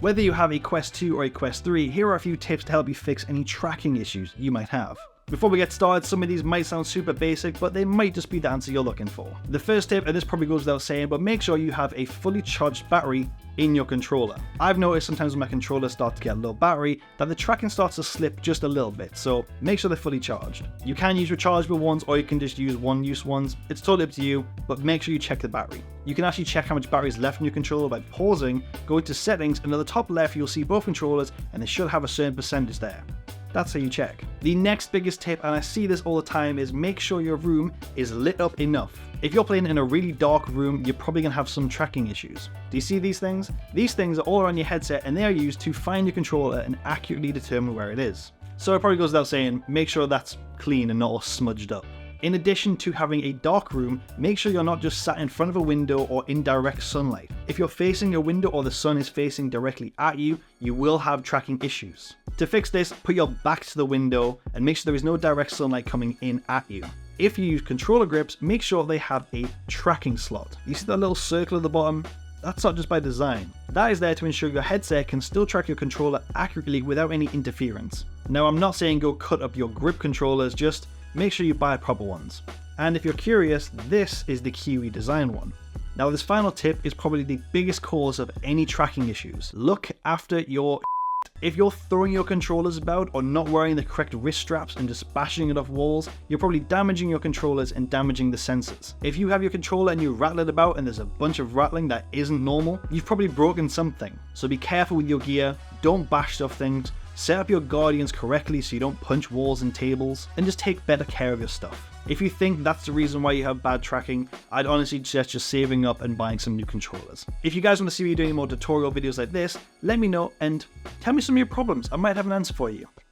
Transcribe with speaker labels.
Speaker 1: Whether you have a Quest 2 or a Quest 3, here are a few tips to help you fix any tracking issues you might have. Before we get started, some of these might sound super basic, but they might just be the answer you're looking for. The first tip, and this probably goes without saying, but make sure you have a fully charged battery in your controller. I've noticed sometimes when my controller starts to get a low battery that the tracking starts to slip just a little bit, so make sure they're fully charged. You can use rechargeable ones or you can just use one-use ones. It's totally up to you, but make sure you check the battery. You can actually check how much battery is left in your controller by pausing, go to settings, and at the top left you'll see both controllers and they should have a certain percentage there. That's how you check. The next biggest tip, and I see this all the time, is make sure your room is lit up enough. If you're playing in a really dark room, you're probably going to have some tracking issues. Do you see these things? These things are all around your headset and they are used to find your controller and accurately determine where it is. So it probably goes without saying, make sure that's clean and not all smudged up. In addition to having a dark room, make sure you're not just sat in front of a window or in direct sunlight. If you're facing a window or the sun is facing directly at you, you will have tracking issues. To fix this, put your back to the window and make sure there is no direct sunlight coming in at you. If you use controller grips, make sure they have a tracking slot. You see that little circle at the bottom? That's not just by design. That is there to ensure your headset can still track your controller accurately without any interference. Now, I'm not saying go cut up your grip controllers, just make sure you buy proper ones. And if you're curious, this is the Kiwi design one. Now, this final tip is probably the biggest cause of any tracking issues. Look after your If you're throwing your controllers about or not wearing the correct wrist straps and just bashing it off walls, you're probably damaging your controllers and damaging the sensors. If you have your controller and you rattle it about and there's a bunch of rattling that isn't normal, you've probably broken something. So be careful with your gear, don't bash stuff things, set up your guardians correctly so you don't punch walls and tables, and just take better care of your stuff. If you think that's the reason why you have bad tracking, I'd honestly suggest just saving up and buying some new controllers. If you guys want to see me doing more tutorial videos like this, let me know and tell me some of your problems. I might have an answer for you.